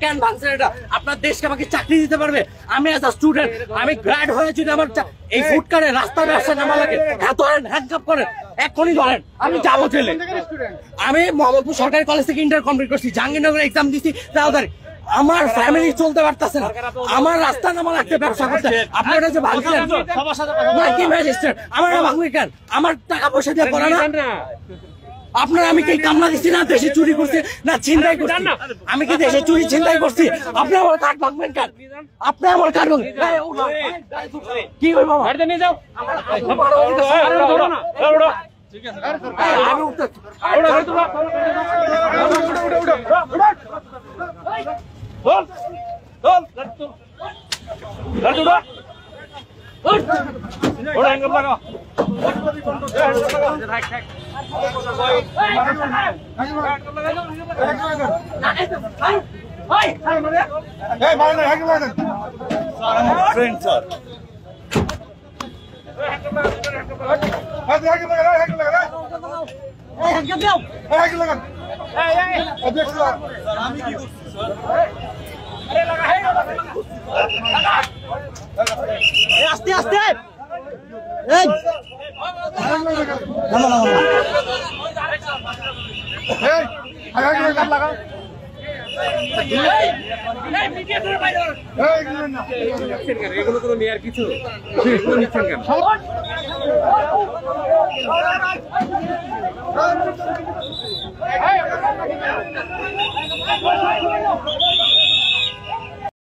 কেন ভাঙছেন এটা? আপনার দেশকে আমাকে চাকরি দিতে পারবে? আমি এজ আ স্টুডেন্ট, আমি গ্র্যাড হয়ে যদি আমার এই ফুড কার্ডে রাস্তায় ব্যবসা নামা লাগে, হ্যাঁ ধরেন, হ্যান্ডকাপ করেন, এক্ষুনি ধরেন, আমি যাবো জেলে। আমি মোহাম্মদপুর সরকারি কলেজ থেকে ইন্টার কমপ্লিট করছি, জাহাঙ্গীরনগরে এক্সাম দিচ্ছি, তাড়াতাড়ি আমার ফ্যামিলি চলতে পারতেছে না, আমার রাস্তা নামা লাগছে ব্যবসা করতে। আপনারা যে ভাঙছেন কি ম্যাজিস্ট্রেট, আমার ভাঙবে কেন? আমার টাকা পয়সা দিয়ে পড়া না? আপনার আমি কি কামলা দিচ্ছি না? দেশে চুরি করছি না ছিনতাই করছি? আমি কি দেশে চুরি ছিনতাই করছি? আপনি আমার কার্ড ভাঙবেন কেন? আপনি আমার কার্ড ভাঙবেন কি হইব? নিয়ে যাও, আস্তে আস্তে এগুলো কোনো নেয়ার কিছু নিচ্ছেন কেন?